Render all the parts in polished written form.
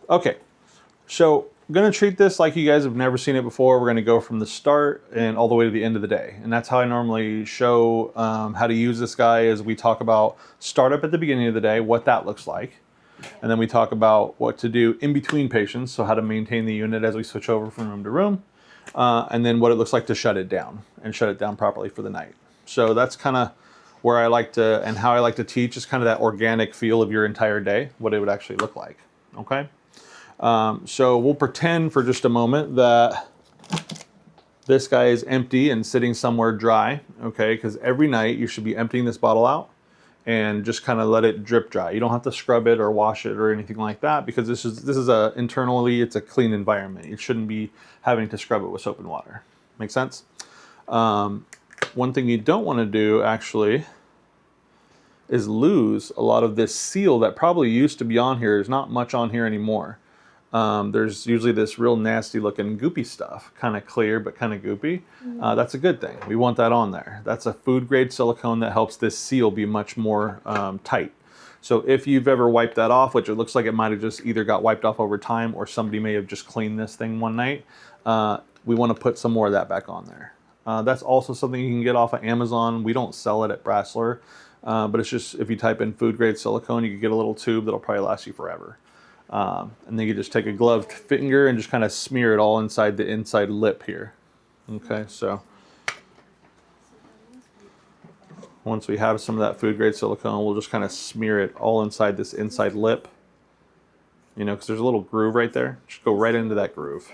Okay, so I'm gonna treat this like you guys have never seen it before. We're gonna go from the start and all the way to the end of the day. And that's how I normally show how to use this guy. As we talk about startup at the beginning of the day, what that looks like. And then we talk about what to do in between patients, so how to maintain the unit as we switch over from room to room. And then what it looks like to shut it down and shut it down properly for the night. So that's kind of where I like to, and how I like to teach, is kind of that organic feel of your entire day, what it would actually look like, okay? So we'll pretend for just a moment that this guy is empty and sitting somewhere dry, okay? Because every night you should be emptying this bottle out and just kind of let it drip dry. You don't have to scrub it or wash it or anything like that, because this is internally, it's a clean environment. You shouldn't be having to scrub it with soap and water. Make sense? One thing you don't want to do actually is lose a lot of this seal that probably used to be on here. There's not much on here anymore. There's usually this real nasty looking goopy stuff, kind of clear but kind of goopy. That's a good thing. We want that on there. That's a food grade silicone that helps this seal be much more tight. So if you've ever wiped that off, which it looks like it might have just either got wiped off over time or somebody may have just cleaned this thing one night, we want to put some more of that back on there. That's also something you can get off of Amazon. We don't sell it at Brasseler, but it's just, if you type in food grade silicone, you can get a little tube that'll probably last you forever. And then you just take a gloved finger and just kind of smear it all inside the inside lip here. Okay, so once we have some of that food grade silicone, we'll just kind of smear it all inside this inside lip. You know, because there's a little groove right there. Just go right into that groove.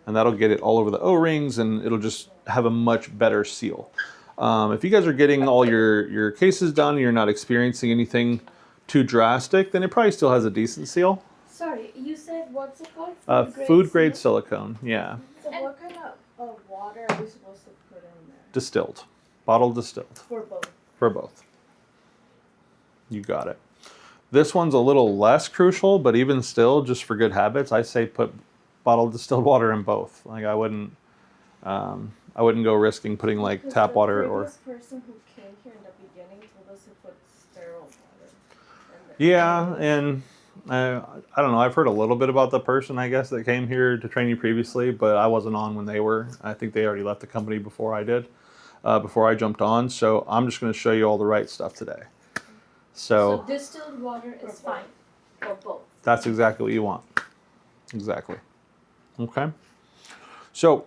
And that'll get it all over the O-rings, and it'll just have a much better seal. If you guys are getting all your cases done and you're not experiencing anything too drastic, then it probably still has a decent seal. Sorry, you said, what's it called? Food grade silicone, yeah. So what kind of water are we supposed to put in there? Distilled. Bottled distilled. For both? For both. You got it. This one's a little less crucial, but even still, just for good habits, I say put bottled distilled water in both. Like I wouldn't go risking putting like tap water or. The previous person who came here in the beginning told us to put sterile water. Yeah, and I don't know. I've heard a little bit about the person, I guess, that came here to train you previously, but I wasn't on when they were. I think they already left the company before I did, before I jumped on. So I'm just going to show you all the right stuff today. So distilled water is fine for both. That's exactly what you want. Exactly. Okay. So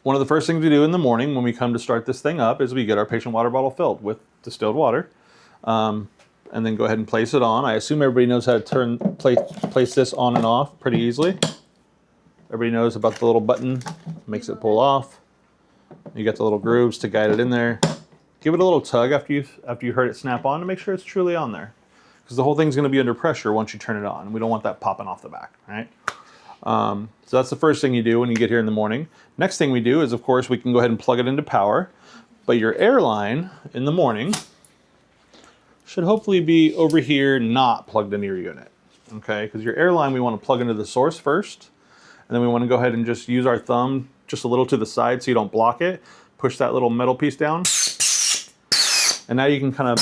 one of the first things we do in the morning when we come to start this thing up is we get our patient water bottle filled with distilled water. And then go ahead and place it on. I assume everybody knows how to place this on and off pretty easily. Everybody knows about the little button, makes it pull off. You got the little grooves to guide it in there. Give it a little tug after you heard it snap on to make sure it's truly on there, because the whole thing's going to be under pressure once you turn it on. We don't want that popping off the back, right? So that's the first thing you do when you get here in the morning. Next thing we do is, of course, we can go ahead and plug it into power. But your air line in the morning should hopefully be over here, not plugged into your unit, okay? Because your air line, we want to plug into the source first, and then we want to go ahead and just use our thumb just a little to the side so you don't block it. Push that little metal piece down, and now you can kind of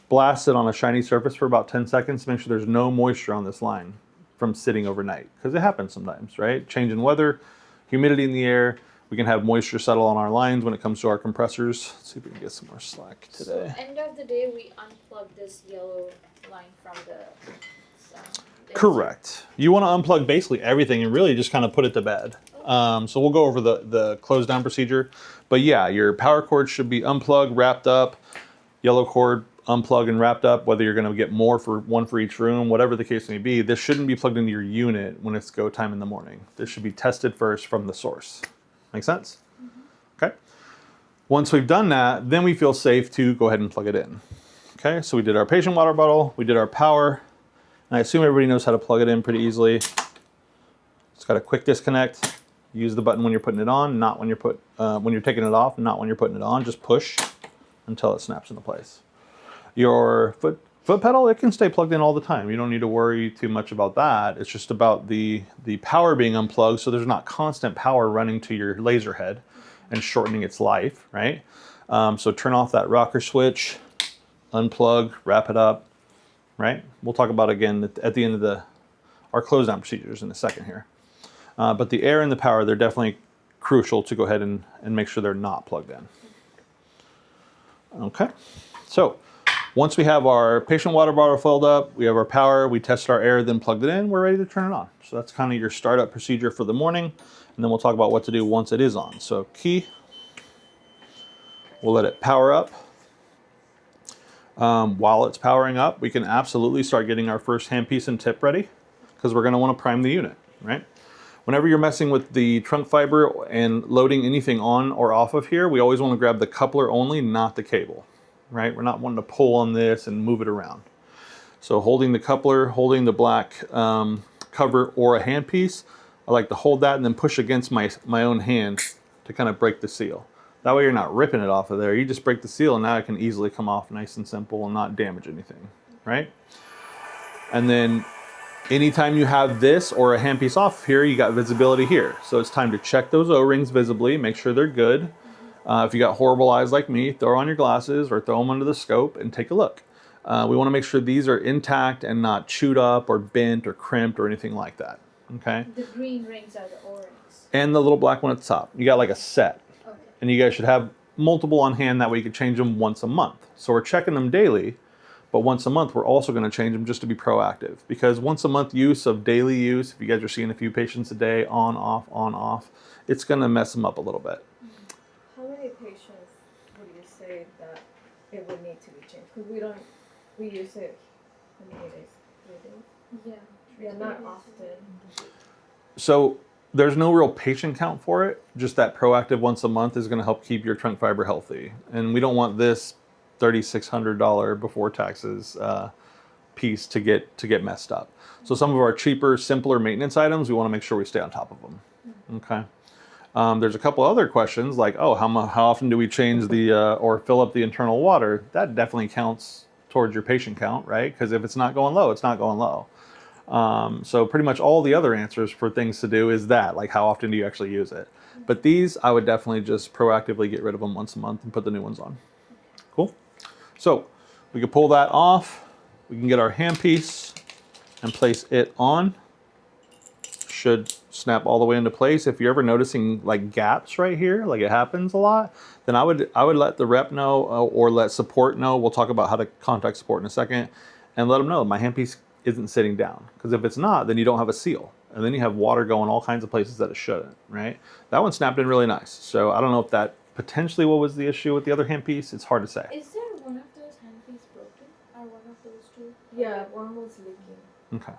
blast it on a shiny surface for about 10 seconds to make sure there's no moisture on this line from sitting overnight, because it happens sometimes, right? Change in weather, humidity in the air, we can have moisture settle on our lines when it comes to our compressors. Let's see if we can get some more slack today. So end of the day, we unplug this yellow line from the Correct. You want to unplug basically everything and really just kind of put it to bed. So we'll go over the close down procedure. But yeah, your power cord should be unplugged, wrapped up, yellow cord unplugged and wrapped up, whether you're going to get more for one for each room, whatever the case may be. This shouldn't be plugged into your unit when it's go time in the morning. This should be tested first from the source. Make sense? Mm-hmm. Okay. Once we've done that, then we feel safe to go ahead and plug it in. Okay, so we did our patient water bottle, we did our power, and I assume everybody knows how to plug it in pretty easily. It's got a quick disconnect. Use the button when you're putting it on, not when you're taking it off, not when you're putting it on. Just push until it snaps into place. Your foot pedal, it can stay plugged in all the time. You don't need to worry too much about that. It's just about the power being unplugged, so there's not constant power running to your laser head and shortening its life, right? So turn off that rocker switch, unplug, wrap it up, right? We'll talk about it again at the end of our close down procedures in a second here. But the air and the power, they're definitely crucial to go ahead and make sure they're not plugged in. Okay, so once we have our patient water bottle filled up, we have our power, we tested our air, then plugged it in, we're ready to turn it on. So that's kind of your startup procedure for the morning, and then we'll talk about what to do once it is on. So key, we'll let it power up. While it's powering up, we can absolutely start getting our first handpiece and tip ready, because we're going to want to prime the unit, right? Whenever you're messing with the trunk fiber and loading anything on or off of here, we always want to grab the coupler only, not the cable, right? We're not wanting to pull on this and move it around. So holding the coupler, holding the black cover or a handpiece, I like to hold that and then push against my own hand to kind of break the seal. That way you're not ripping it off of there. You just break the seal and now it can easily come off nice and simple and not damage anything, right? And then anytime you have this or a handpiece off here, you got visibility here. So it's time to check those O-rings visibly, make sure they're good. If you got horrible eyes like me, throw on your glasses or throw them under the scope and take a look. We want to make sure these are intact and not chewed up or bent or crimped or anything like that, okay? The green rings are the O-rings. And the little black one at the top. You got like a set. Okay. And you guys should have multiple on hand, that way you can change them once a month. So we're checking them daily. But once a month, we're also going to change them just to be proactive, because once a month use of daily use, if you guys are seeing a few patients a day, on, off, it's going to mess them up a little bit. How many patients would you say that it would need to be changed? Because we use it how many days? 3 days? Yeah. Yeah, not often. So there's no real patient count for it. Just that proactive once a month is going to help keep your trunk fiber healthy. And we don't want this $3,600 before taxes piece to get messed up. So some of our cheaper, simpler maintenance items, we want to make sure we stay on top of them. Okay. There's a couple other questions like, oh, how often do we change the or fill up the internal water? That definitely counts towards your patient count, right? Because if it's not going low, it's not going low. So pretty much all the other answers for things to do is that, like how often do you actually use it? But these, I would definitely just proactively get rid of them once a month and put the new ones on. Cool. So we can pull that off. We can get our handpiece and place it on. Should snap all the way into place. If you're ever noticing like gaps right here, like it happens a lot, then I would let the rep know or let support know. We'll talk about how to contact support in a second, and let them know my handpiece isn't sitting down. Because if it's not, then you don't have a seal, and then you have water going all kinds of places that it shouldn't. Right? That one snapped in really nice. So I don't know if that potentially what was the issue with the other handpiece. It's hard to say. Is there one of those handpieces broken? Or one of those two? Yeah, one was leaking. Okay.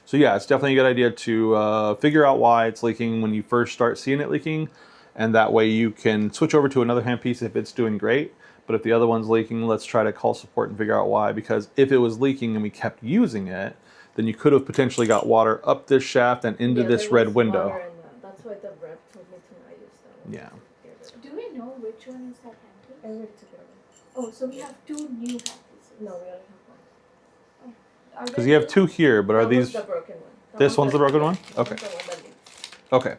So yeah, it's definitely a good idea to figure out why it's leaking when you first start seeing it leaking, and that way you can switch over to another handpiece if it's doing great. But if the other one's leaking, let's try to call support and figure out why, because if it was leaking and we kept using it, then you could have potentially got water up this shaft and into Yeah, this there red was window. water in that. That's why the rep told me to not use that one. Yeah. Do we know which one is that handpiece? I already took it away. Oh, so we have two new handpieces. No, we only have one. Because you have two here, but are That was these? the broken one. This one's the broken one? That Okay. one's the one that leaks. Okay.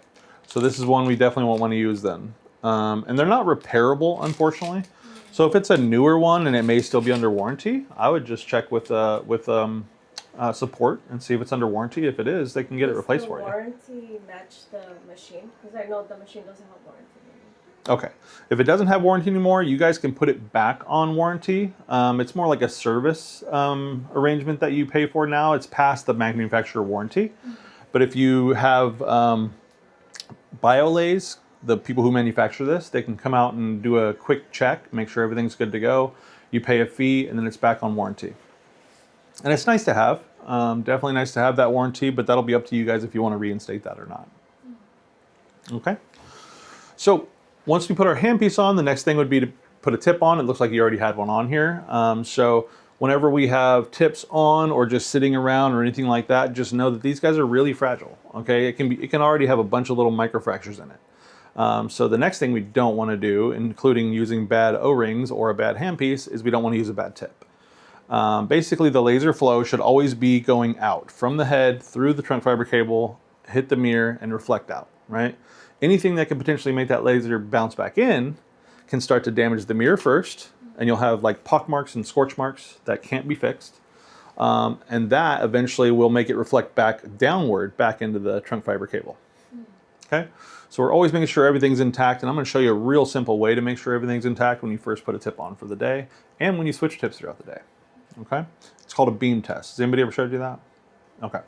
So this is one we definitely won't want to use then. And they're not repairable, unfortunately. So if it's a newer one and it may still be under warranty, I would just check with support and see if it's under warranty. If it is, they can get it replaced for you. Does the warranty match the machine? Because I know the machine doesn't have warranty anymore. Okay. If it doesn't have warranty anymore, you guys can put it back on warranty. It's more like a service arrangement that you pay for now. It's past the manufacturer warranty. But if you have BioLays, the people who manufacture this, they can come out and do a quick check, make sure everything's good to go. You pay a fee, and then it's back on warranty. And it's nice to have. Definitely nice to have that warranty, but that'll be up to you guys if you want to reinstate that or not. Okay. So once we put our handpiece on, the next thing would be to put a tip on. It looks like you already had one on here. So whenever we have tips on or just sitting around or anything like that, just know that these guys are really fragile. Okay, it can already have a bunch of little microfractures in it. So the next thing we don't want to do, including using bad O-rings or a bad handpiece, is we don't want to use a bad tip. Basically, the laser flow should always be going out from the head through the trunk fiber cable, hit the mirror, and reflect out, right? Anything that can potentially make that laser bounce back in can start to damage the mirror first, and you'll have like pock marks and scorch marks that can't be fixed. And that eventually will make it reflect back downward, back into the trunk fiber cable. Okay, so we're always making sure everything's intact, and I'm going to show you a real simple way to make sure everything's intact when you first put a tip on for the day, and when you switch tips throughout the day. Okay, it's called a beam test. Has anybody ever showed you that? Okay,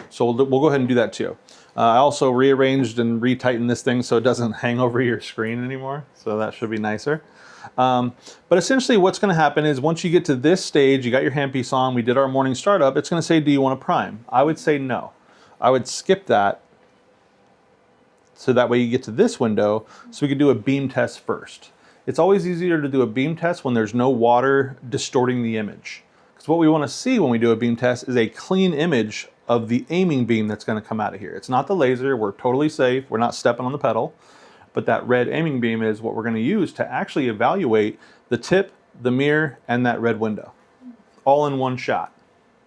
so we'll go ahead and do that too. I also rearranged and retightened this thing so it doesn't hang over your screen anymore, so that should be nicer. But essentially what's going to happen is once you get to this stage, you got your handpiece on, we did our morning startup, it's going to say, do you want to prime? I would say no. I would skip that, so that way you get to this window, so we can do a beam test first. It's always easier to do a beam test when there's no water distorting the image. Because what we want to see when we do a beam test is a clean image of the aiming beam that's going to come out of here. It's not the laser, we're totally safe, we're not stepping on the pedal, but that red aiming beam is what we're going to use to actually evaluate the tip, the mirror, and that red window, all in one shot.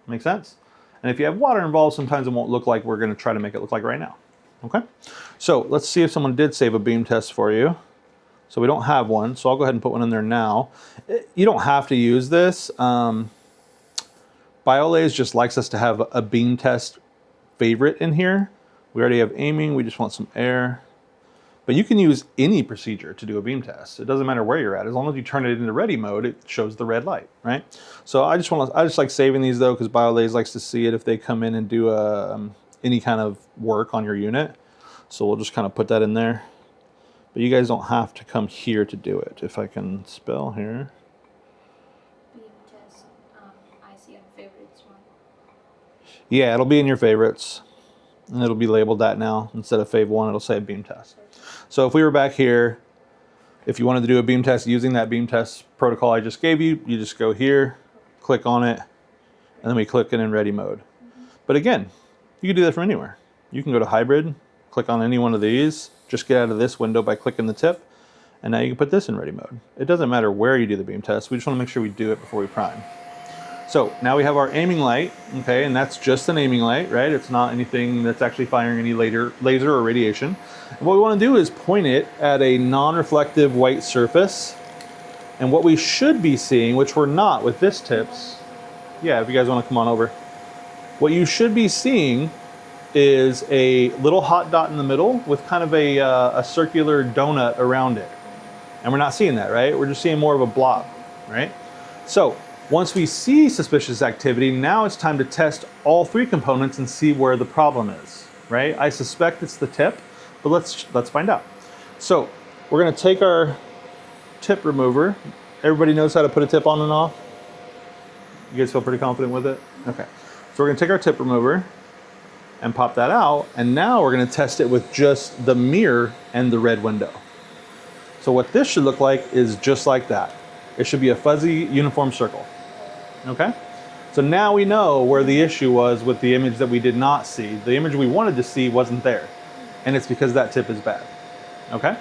Make sense? And if you have water involved, sometimes it won't look like we're going to try to make it look like right now. Okay, so let's see if someone did save a beam test for you. So we don't have one, so I'll go ahead and put one in there now. You don't have to use this. BioLays just likes us to have a beam test favorite in here. We already have aiming, we just want some air. But you can use any procedure to do a beam test. It doesn't matter where you're at. As long as you turn it into ready mode, it shows the red light, right? So I just like saving these though, because BioLays likes to see it if they come in and do any kind of work on your unit. So we'll just kind of put that in there. But you guys don't have to come here to do it. If I can spell here. Beam test. I see on favorites one. Yeah, it'll be in your favorites. And it'll be labeled that now. Instead of Fave 1, it'll say beam test. So if we were back here, if you wanted to do a beam test using that beam test protocol I just gave you, you just go here, click on it, and then we click it in ready mode. But again, you can do that from anywhere. You can go to hybrid, click on any one of these, just get out of this window by clicking the tip, and now you can put this in ready mode. It doesn't matter where you do the beam test, we just want to make sure we do it before we prime. So now we have our aiming light, okay, and that's just an aiming light, right? It's not anything that's actually firing any laser or radiation. And what we want to do is point it at a non-reflective white surface. And what we should be seeing, which we're not with this tips, yeah, if you guys want to come on over. What you should be seeing is a little hot dot in the middle with kind of a circular donut around it. And we're not seeing that, right? We're just seeing more of a blob, right? So once we see suspicious activity, now it's time to test all three components and see where the problem is, right? I suspect it's the tip, but let's find out. So we're gonna take our tip remover. Everybody knows how to put a tip on and off? You guys feel pretty confident with it? Okay. So we're gonna take our tip remover and pop that out, and now we're gonna test it with just the mirror and the red window. So what this should look like is just like that. It should be a fuzzy uniform circle. Okay? So now we know where the issue was with the image that we did not see. The image we wanted to see wasn't there. And it's because that tip is bad. Okay?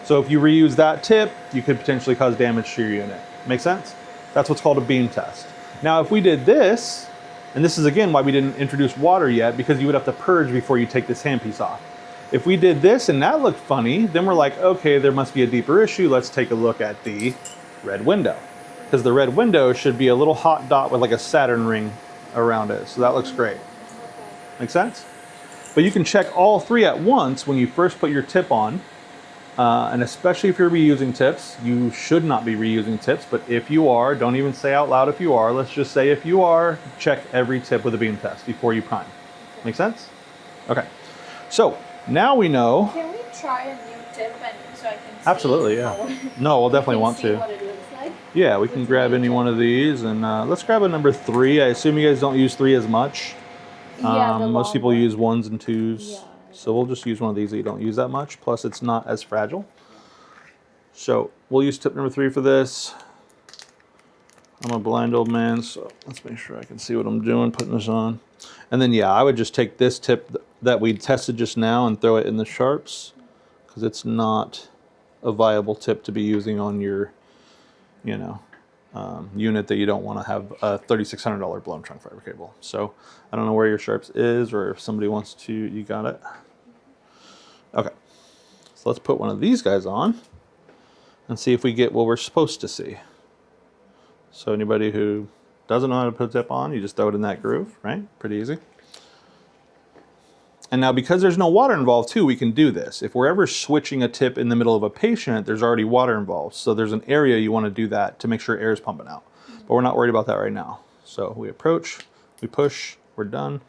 So if you reuse that tip, you could potentially cause damage to your unit. Make sense? That's what's called a beam test. Now if we did this, and this is again why we didn't introduce water yet, because you would have to purge before you take this handpiece off. If we did this and that looked funny, then we're like, okay, there must be a deeper issue. Let's take a look at the red window. Because the red window should be a little hot dot with like a Saturn ring around it. So that looks great. Make sense? But you can check all three at once when you first put your tip on. And especially if you're reusing tips, you should not be reusing tips. But if you are, don't even say out loud if you are. Let's just say if you are, check every tip with a beam test before you prime. Make sense? Okay. So now we know. Can we try a new tip and so I can see? Absolutely, yeah. No, we'll definitely want to. What it looks like? Yeah, we can grab any one of these, and let's grab a number 3. I assume you guys don't use 3 as much. Yeah, the most people long one. use 1s and 2s. Yeah. So we'll just use one of these that you don't use that much. Plus, it's not as fragile. So we'll use tip number 3 for this. I'm a blind old man, so let's make sure I can see what I'm doing putting this on. And then, yeah, I would just take this tip that we tested just now and throw it in the sharps, because it's not a viable tip to be using on your, you know, unit that you don't want to have a $3,600 blown trunk fiber cable. So I don't know where your sharps is, or if somebody wants to, you got it. Okay, so let's put one of these guys on and see if we get what we're supposed to see. So anybody who doesn't know how to put a tip on, you just throw it in that groove, right? Pretty easy. And now because there's no water involved too, we can do this. If we're ever switching a tip in the middle of a patient, there's already water involved. So there's an area you want to do that to make sure air is pumping out. But we're not worried about that right now. So we approach, we push, we're done.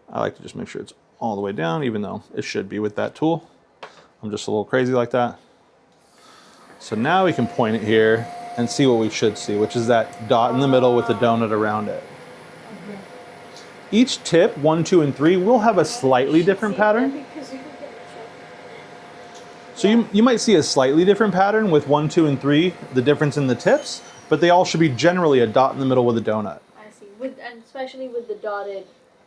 I like to just make sure it's all the way down, even though it should be with that tool. I'm just a little crazy like that. So now we can point it here and see what we should see, which is that dot in the middle with the donut around it. Each tip, 1, 2, and 3, will have a slightly different pattern. So you might see a slightly different pattern with 1, 2, and 3, the difference in the tips, but they all should be generally a dot in the middle with a donut. I see. And especially with the dotted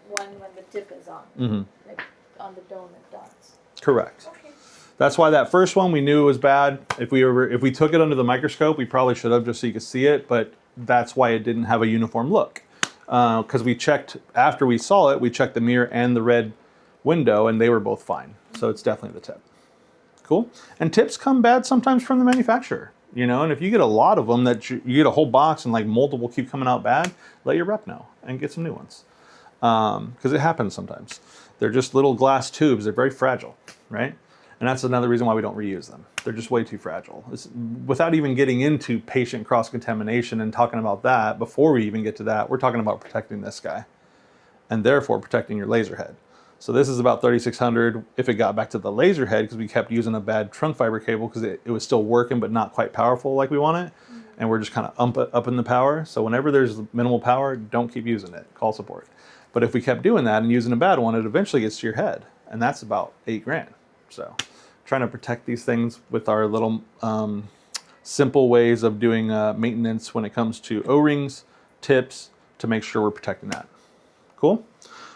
one when the tip is on. Like on the donut dots. Correct. Okay. That's why that first one we knew it was bad. If we took it under the microscope, we probably should have just so you could see it, but that's why it didn't have a uniform look. Because we checked, after we saw it, we checked the mirror and the red window and they were both fine. So it's definitely the tip. Cool. And tips come bad sometimes from the manufacturer, you know, and if you get a lot of them that you get a whole box and like multiple keep coming out bad, let your rep know and get some new ones. Because it happens sometimes. They're just little glass tubes. They're very fragile, right? And that's another reason why we don't reuse them. They're just way too fragile. Without even getting into patient cross-contamination and talking about that, before we even get to that, we're talking about protecting this guy and therefore protecting your laser head. So this is about 3600 if it got back to the laser head because we kept using a bad trunk fiber cable because it was still working but not quite powerful like we want it. And we're just kind of up in the power. So whenever there's minimal power, don't keep using it. Call support. But if we kept doing that and using a bad one, it eventually gets to your head. And that's about $8,000. So trying to protect these things with our little simple ways of doing maintenance when it comes to O-rings, tips, to make sure we're protecting that. Cool?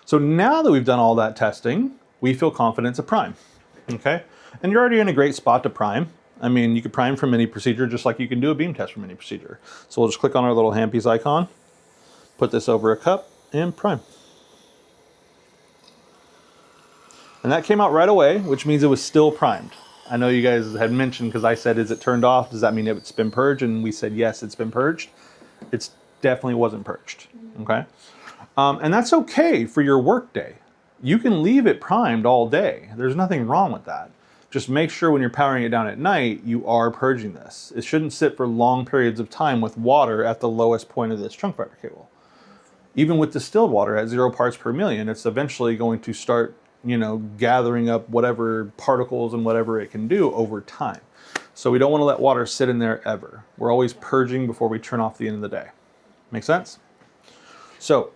So now that we've done all that testing, we feel confident to prime, okay? And you're already in a great spot to prime. I mean, you could prime from any procedure just like you can do a beam test from any procedure. So we'll just click on our little handpiece icon, put this over a cup, and prime. And that came out right away, which means it was still primed. I know you guys had mentioned, because I said, is it turned off? Does that mean it's been purged? And we said, yes, it's been purged. It definitely wasn't purged, okay? And that's okay for your work day. You can leave it primed all day. There's nothing wrong with that. Just make sure when you're powering it down at night, you are purging this. It shouldn't sit for long periods of time with water at the lowest point of this trunk fiber cable. Even with distilled water at 0 parts per million, it's eventually going to start, you know, gathering up whatever particles and whatever it can do over time. So we don't want to let water sit in there ever. We're always purging before we turn off the end of the day. Make sense? So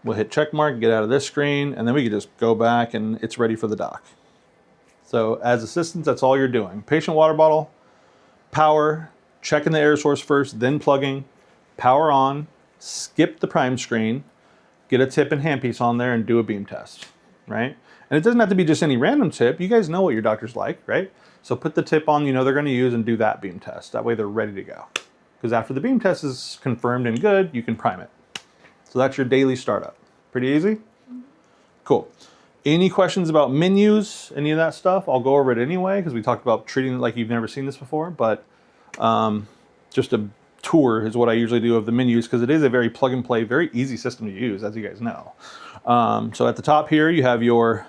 we'll hit check mark, get out of this screen, and then we can just go back and it's ready for the dock. So as assistants, that's all you're doing. Patient water bottle, power, checking the air source first, then plugging, power on, skip the prime screen, get a tip and handpiece on there and do a beam test, right? And it doesn't have to be just any random tip. You guys know what your doctor's like, right? So put the tip on you know they're going to use and do that beam test. That way they're ready to go. Because after the beam test is confirmed and good, you can prime it. So that's your daily startup. Pretty easy? Cool. Any questions about menus, any of that stuff? I'll go over it anyway because we talked about treating it like you've never seen this before. But just a tour is what I usually do of the menus because it is a very plug and play, very easy system to use, as you guys know. So at the top here, you have your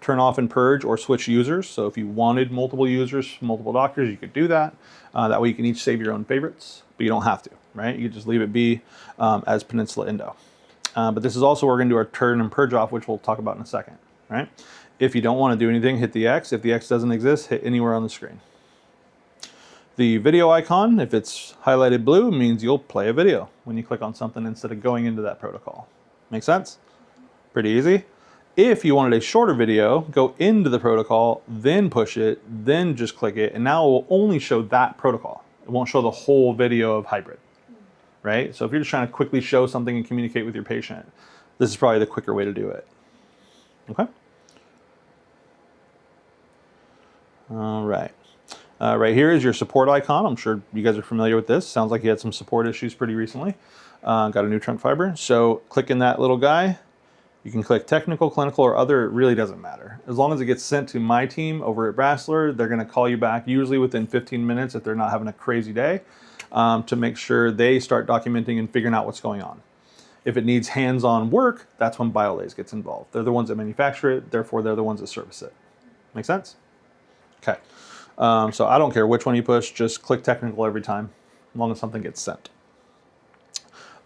turn off and purge or switch users. So if you wanted multiple users, multiple doctors, you could do that. That way you can each save your own favorites, but you don't have to, right? You can just leave it be as Peninsula Endo. But this is also where we're gonna do our turn and purge off, which we'll talk about in a second, right? If you don't wanna do anything, hit the X. If the X doesn't exist, hit anywhere on the screen. The video icon, if it's highlighted blue, means you'll play a video when you click on something instead of going into that protocol. Make sense? Pretty easy. If you wanted a shorter video, go into the protocol, then push it, then just click it, and now it will only show that protocol. It won't show the whole video of hybrid, right? So if you're just trying to quickly show something and communicate with your patient, this is probably the quicker way to do it. Okay? All right. Right here is your support icon. I'm sure you guys are familiar with this. Sounds like you had some support issues pretty recently. Got a new trunk fiber. So click in that little guy. You can click technical, clinical, or other. It really doesn't matter. As long as it gets sent to my team over at Brasseler, they're going to call you back usually within 15 minutes if they're not having a crazy day. to make sure they start documenting and figuring out what's going on. If it needs hands-on work, that's when BioLays gets involved. They're the ones that manufacture it, therefore they're the ones that service it. Make sense? Okay. So I don't care which one you push, just click technical every time, as long as something gets sent.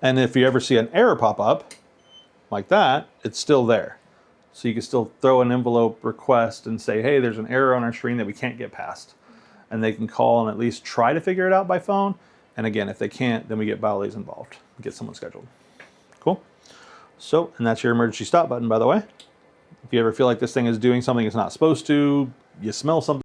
And if you ever see an error pop up, like that, it's still there. So you can still throw an envelope request and say, hey, there's an error on our screen that we can't get past. And they can call and at least try to figure it out by phone. And again, if they can't, then we get BioLays involved, get someone scheduled. Cool. So, and that's your emergency stop button, by the way. If you ever feel like this thing is doing something it's not supposed to, you smell something